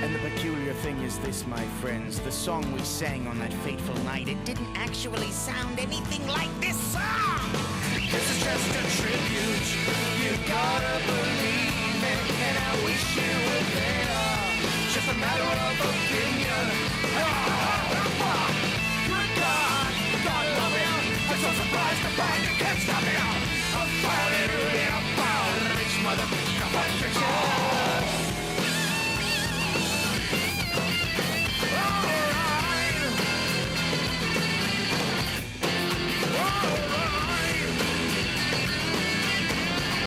And the peculiar thing is this, my friends, the song we sang on that fateful night, it didn't actually sound anything like this song. This is just a tribute, you gotta believe it, and I wish you were there, just a matter of opinion. Good God, God love him, I'm so surprised to find you.